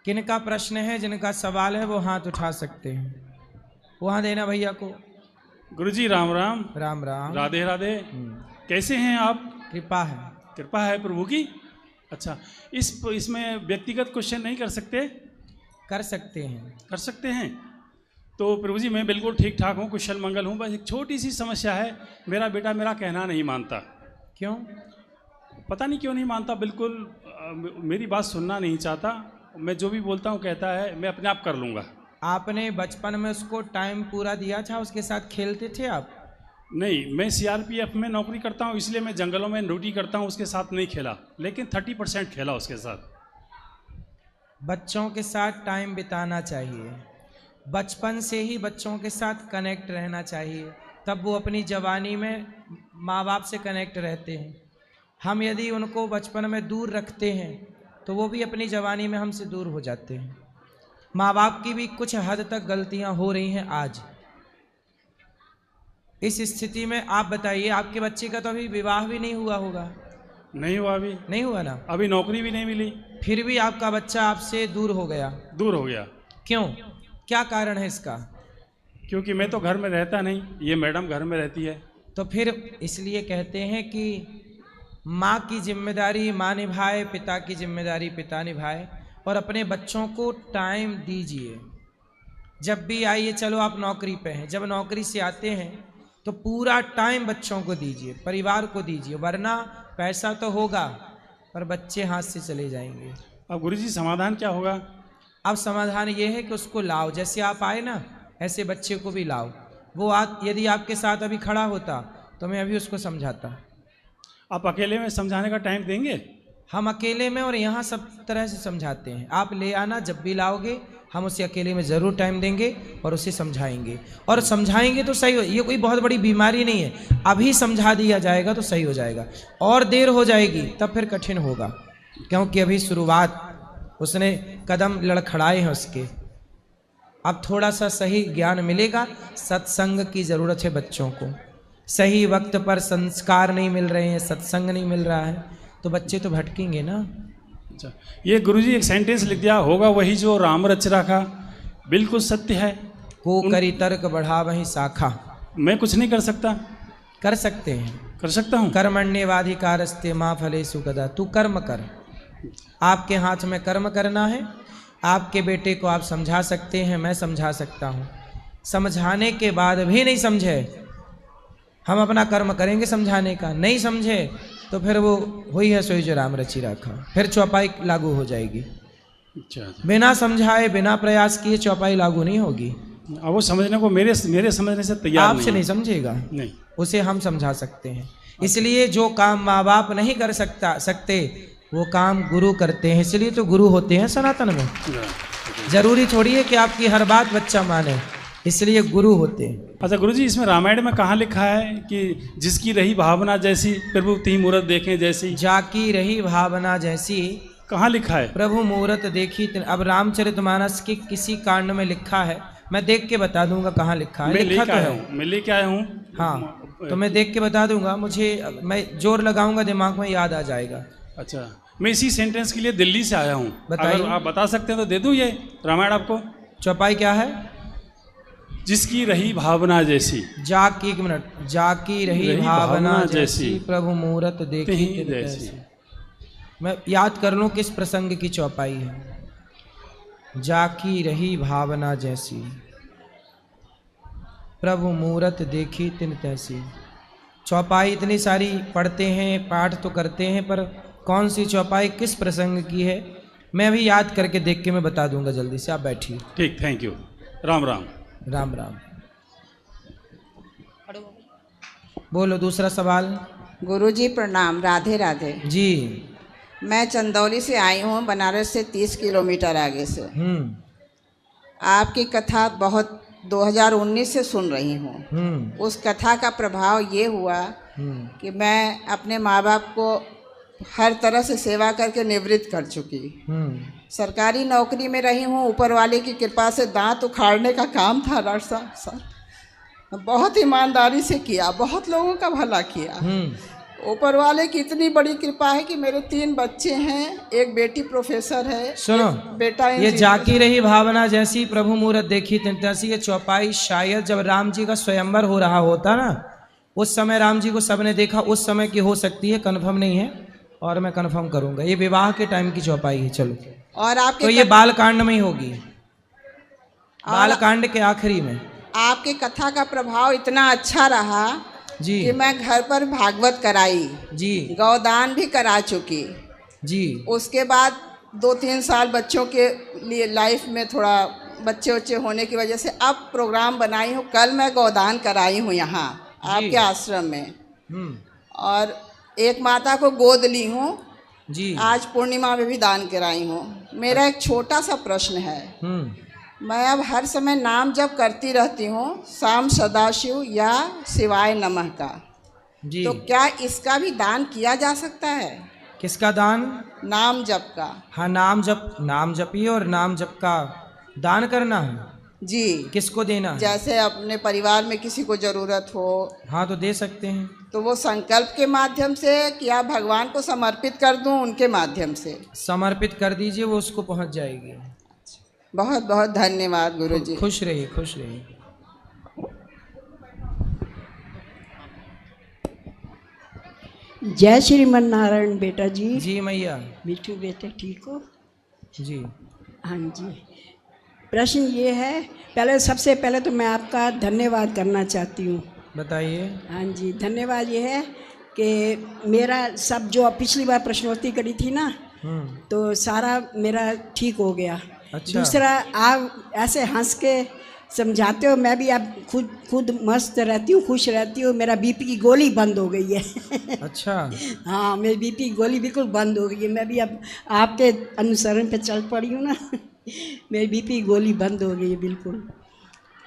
किनका प्रश्न है, जिनका सवाल है वो हाथ उठा सकते हैं। वहाँ देना भैया को। गुरुजी राम राम। राम राम। राधे राधे। कैसे हैं आप? कृपा है। कृपा है प्रभु की। अच्छा, इसमें व्यक्तिगत क्वेश्चन नहीं कर सकते? कर सकते हैं। कर सकते हैं। तो प्रभु जी मैं बिल्कुल ठीक ठाक हूँ, कुशल मंगल हूँ। बस एक छोटी सी समस्या है, मेरा बेटा मेरा कहना नहीं मानता। क्यों? पता नहीं क्यों नहीं मानता, बिल्कुल मेरी बात सुनना नहीं चाहता। मैं जो भी बोलता हूँ कहता है मैं अपने आप कर लूँगा। आपने बचपन में उसको टाइम पूरा दिया था, उसके साथ खेलते थे आप? नहीं, मैं सीआरपीएफ में नौकरी करता हूँ, इसलिए मैं जंगलों में ड्यूटी करता हूँ। उसके साथ नहीं खेला, लेकिन 30% खेला उसके साथ। बच्चों के साथ टाइम बिताना चाहिए, बचपन से ही बच्चों के साथ कनेक्ट रहना चाहिए, तब वो अपनी जवानी में माँ बाप से कनेक्ट रहते हैं। हम यदि उनको बचपन में दूर रखते हैं तो वो भी अपनी जवानी में हमसे दूर हो जाते हैं। माँ बाप की भी कुछ हद तक गलतियाँ हो रही हैं आज। इस स्थिति में आप बताइए, आपके बच्चे का तो अभी विवाह भी नहीं हुआ होगा? नहीं हुआ, अभी नहीं हुआ ना? अभी नौकरी भी नहीं मिली, फिर भी आपका बच्चा आपसे दूर हो गया। दूर हो गया। क्यों? क्या कारण है इसका? क्योंकि मैं तो घर में रहता नहीं, ये मैडम घर में रहती है। तो फिर इसलिए कहते हैं कि माँ की जिम्मेदारी माँ निभाए, पिता की जिम्मेदारी पिता निभाए, और अपने बच्चों को टाइम दीजिए। जब भी आइए, चलो आप नौकरी पे हैं, जब नौकरी से आते हैं तो पूरा टाइम बच्चों को दीजिए, परिवार को दीजिए, वरना पैसा तो होगा पर बच्चे हाथ से चले जाएंगे। अब गुरुजी समाधान क्या होगा? अब समाधान ये है कि उसको लाओ, जैसे आप आए ना ऐसे बच्चे को भी लाओ। वो यदि आपके साथ अभी खड़ा होता तो मैं अभी उसको समझाता। आप अकेले में समझाने का टाइम देंगे? हम अकेले में और यहाँ सब तरह से समझाते हैं। आप ले आना, जब भी लाओगे हम उसे अकेले में ज़रूर टाइम देंगे और उसे समझाएंगे, और समझाएंगे तो सही हो। ये कोई बहुत बड़ी बीमारी नहीं है, अभी समझा दिया जाएगा तो सही हो जाएगा। और देर हो जाएगी तब फिर कठिन होगा, क्योंकि अभी शुरुआत, उसने कदम लड़खड़ाए हैं उसके। अब थोड़ा सा सही ज्ञान मिलेगा। सत्संग की ज़रूरत है बच्चों को, सही वक्त पर संस्कार नहीं मिल रहे हैं, सत्संग नहीं मिल रहा है तो बच्चे तो भटकेंगे ना। अच्छा, ये गुरुजी एक सेंटेंस लिख दिया होगा, वही जो राम रच रखा, बिल्कुल सत्य है। को करी तर्क बढ़ा वही शाखा। मैं कुछ नहीं कर सकता? कर सकते हैं, कर सकता हूँ। कर्मण्येवाधिकारस्ते माँ फलेषु कदा। तू कर्म कर, आपके हाथ में कर्म करना है। आपके बेटे को आप समझा सकते हैं, मैं समझा सकता हूँ। समझाने के बाद भी नहीं समझे, हम अपना कर्म करेंगे समझाने का। नहीं समझे तो फिर वो हुई है सोई जो राम रची राखा, फिर चौपाई लागू हो जाएगी। अच्छा, बिना समझाए बिना प्रयास किए चौपाई लागू नहीं होगी। अब वो समझने को मेरे समझने से तैयार आपसे नहीं समझेगा, नहीं, उसे हम समझा सकते हैं। इसलिए जो काम माँ बाप नहीं कर सकते वो काम गुरु करते हैं, इसलिए तो गुरु होते हैं सनातन में। जरूरी थोड़ी है कि आपकी हर बात बच्चा माने, इसलिए गुरु होते हैं। अच्छा गुरुजी, इसमें रामायण में कहाँ लिखा है कि जिसकी रही भावना जैसी प्रभु ती मूरत देखें जैसी? जाकी रही भावना जैसी, कहाँ लिखा है? प्रभु मूरत देखी। अब रामचरितमानस के किसी कांड में लिखा है, मैं देख के बता दूंगा कहाँ लिखा है। मैं लिखा तो है, मैं लेके आया हूँ। हाँ, तो मैं देख के बता दूंगा। मुझे, मैं जोर लगाऊंगा दिमाग में याद आ जाएगा। अच्छा, मैं इसी सेंटेंस के लिए दिल्ली से आया हूँ। बताइए। अगर आप बता सकते हैं तो दे दूँ ये रामायण आपको। चौपाई क्या है? जिसकी रही भावना जैसी। जाकी, एक मिनट, जाकी रही भावना जैसी, प्रभु मूरत देखी तिन तैसी। मैं याद कर लूं किस प्रसंग की चौपाई है। जाकी रही भावना जैसी, प्रभु मूरत देखी तिन तैसी। चौपाई इतनी सारी पढ़ते हैं, पाठ तो करते हैं, पर कौन सी चौपाई किस प्रसंग की है मैं अभी याद करके देख के मैं बता दूंगा जल्दी से। आप बैठिए। ठीक, थैंक यू। राम राम। राम राम। बोलो दूसरा सवाल। गुरुजी प्रणाम, राधे राधे जी। मैं चंदौली से आई हूँ, बनारस से 30 किलोमीटर आगे से। आपकी कथा बहुत 2019 से सुन रही हूँ। उस कथा का प्रभाव ये हुआ कि मैं अपने माँ बाप को हर तरह से सेवा करके निवृत्त कर चुकी। सरकारी नौकरी में रही हूँ, ऊपर वाले की कृपा से दांत उखाड़ने का काम था डॉक्टर साहब। बहुत ईमानदारी से किया, बहुत लोगों का भला किया। ऊपर वाले की इतनी बड़ी कृपा है कि मेरे 3 बच्चे हैं, एक बेटी प्रोफेसर है, सुनो बेटा ये जाकी रही भावना जैसी प्रभु मूरत देखी तैसी। ये चौपाई शायद जब राम जी का स्वयंवर हो रहा होता ना, उस समय राम जी को सबने देखा, उस समय की हो सकती है, कंफर्म नहीं है और मैं कंफर्म करूंगा। ये विवाह के टाइम की चौपाई है। चलो और आपके तो ये बालकांड में ही होगी, बालकांड के आखिरी में। आपके कथा का प्रभाव इतना अच्छा रहा जी कि मैं घर पर भागवत कराई जी, गौदान भी करा चुकी जी। उसके बाद 2-3 साल बच्चों के लिए लाइफ में थोड़ा बच्चे होने की वजह से अब प्रोग्राम बनाई हूँ। कल मैं गौदान कराई हूँ यहाँ आपके आश्रम में, और एक माता को गोद ली हूँ जी। आज पूर्णिमा में भी दान कराई हूँ। मेरा एक छोटा सा प्रश्न है, मैं अब हर समय नाम जप करती रहती हूँ, शाम सदाशिव या शिवाय नमः का जी। तो क्या इसका भी दान किया जा सकता है? किसका दान? नाम जप का। हाँ नाम जप, नाम जपिए और नाम जप का दान करना है जी। किसको देना है? जैसे अपने परिवार में किसी को जरूरत हो हाँ तो दे सकते हैं। तो वो संकल्प के माध्यम से क्या भगवान को समर्पित कर दूं उनके माध्यम से? समर्पित कर दीजिए, वो उसको पहुंच जाएगी। बहुत बहुत धन्यवाद गुरुजी। खुश रहिए, खुश रहिए। जय श्रीमन नारायण बेटा जी। जी मैया। मिठू बेटे ठीक हो? जी हाँ जी। प्रश्न ये है, पहले सबसे पहले तो मैं आपका धन्यवाद करना चाहती हूँ। बताइए। हाँ जी, धन्यवाद ये है कि मेरा सब जो पिछली बार प्रश्नोत्तरी करी थी ना, तो सारा मेरा ठीक हो गया। अच्छा। दूसरा, आप ऐसे हंस के समझाते हो, मैं भी अब खुद मस्त रहती हूँ, खुश रहती हूँ। मेरा बीपी की गोली बंद हो गई है। अच्छा। हाँ, मेरी बीपी की गोली बिल्कुल बंद हो गई है। मैं भी अब आपके अनुसरण पे चल पड़ी हूँ ना। मेरी बीपी की गोली बंद हो गई है बिल्कुल।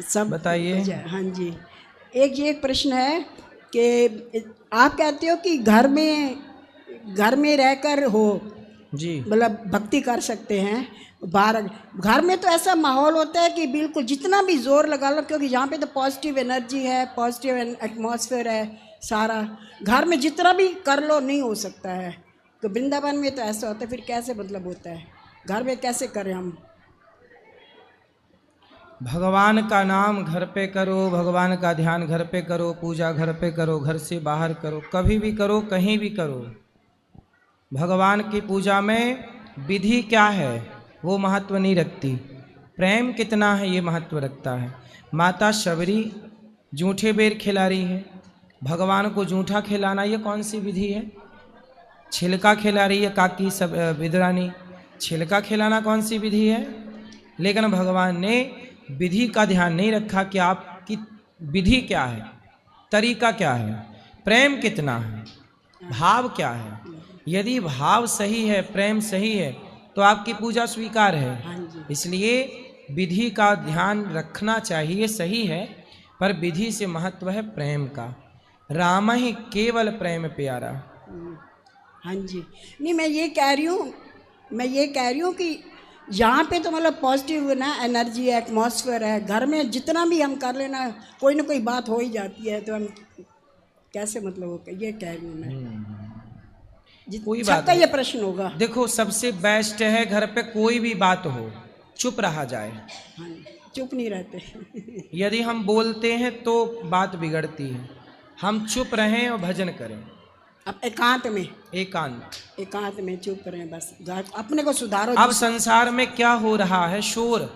सब बताइए। हाँ जी। एक प्रश्न है कि आप कहते हो कि घर में रहकर हो जी, मतलब भक्ति कर सकते हैं। बाहर घर में तो ऐसा माहौल होता है कि बिल्कुल जितना भी जोर लगा लो, क्योंकि यहाँ पे तो पॉजिटिव एनर्जी है, पॉजिटिव एटमॉस्फेयर है सारा। घर में जितना भी कर लो नहीं हो सकता है। तो वृंदावन में तो ऐसा होता है, फिर कैसे मतलब होता है? घर में कैसे करें हम? भगवान का नाम घर पे करो, भगवान का ध्यान घर पे करो, पूजा घर पे करो, घर से बाहर करो, कभी भी करो, कहीं भी करो। भगवान की पूजा में विधि क्या है वो महत्व नहीं रखती, प्रेम कितना है ये महत्व रखता है। माता शबरी जूठे बेर खिला रही है, भगवान को जूठा खिलाना ये कौन सी विधि है? छिलका खिला रही है काकी सब विद्रानी, छिलका खिलाना कौन सी विधि है? लेकिन भगवान ने विधि का ध्यान नहीं रखा कि आपकी विधि क्या है, तरीका क्या है, प्रेम कितना है, भाव क्या है। यदि भाव सही है, प्रेम सही है, तो आपकी पूजा स्वीकार है। इसलिए विधि का ध्यान रखना चाहिए, सही है, पर विधि से महत्व है प्रेम का। राम ही केवल प्रेम प्यारा। हाँ जी। नहीं, मैं ये कह रही हूँ कि यहाँ पे तो मतलब पॉजिटिव ना एनर्जी है, एटमॉस्फेयर है। घर में जितना भी हम कर लेना, कोई ना कोई बात हो ही जाती है, तो हम कैसे मतलब होगा, ये कह रही हूँ मैं। कोई बात का ये प्रश्न होगा। देखो, सबसे बेस्ट है घर पे कोई भी बात हो चुप रहा जाए। हाँ, चुप नहीं रहते। यदि हम बोलते हैं तो बात बिगड़ती है। हम चुप रहें और भजन करें। अब एकांत में चुप रहें, बस अपने को सुधारो। अब संसार में क्या हो रहा है, शोर।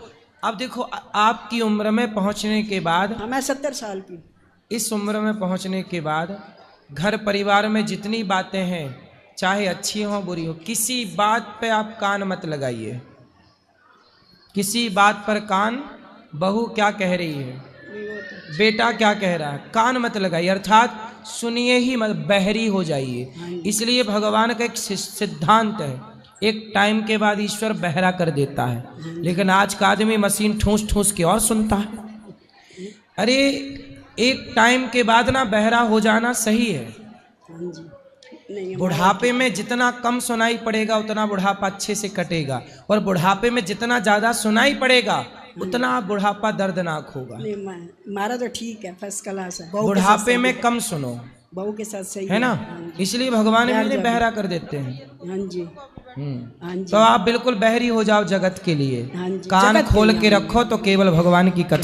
अब देखो, आपकी उम्र में पहुंचने के बाद, मैं 70 साल की, इस उम्र में पहुंचने के बाद घर परिवार में जितनी बातें हैं, चाहे अच्छी हो बुरी हो, किसी बात पे आप कान मत लगाइए। किसी बात पर कान, बहू क्या कह रही है, बेटा क्या कह रहा है, कान मत लगाइए, अर्थात सुनिए ही मत, बहरी हो जाइए। इसलिए भगवान का एक सिद्धांत है, एक टाइम के बाद ईश्वर बहरा कर देता है। लेकिन आज का आदमी मशीन ठूस ठूस के और सुनता है। अरे एक टाइम के बाद ना बहरा हो जाना सही है। बुढ़ापे में जितना कम सुनाई पड़ेगा उतना बुढ़ापा अच्छे से कटेगा, और बुढ़ापे में जितना ज्यादा सुनाई पड़ेगा उतना बुढ़ापा दर्दनाक होगा। हमारा तो ठीक है, फर्स्ट क्लास है। बुढ़ापे में कम सुनो, बहू के साथ सही है ना, इसलिए भगवान भी इन्हें बहरा कर देते हैं। हाँ जी, हाँ जी। तो आप बिल्कुल बहरी हो जाओ जगत के लिए, हाँ जी, कान जगत के खोल लिए। के रखो तो केवल भगवान की कथा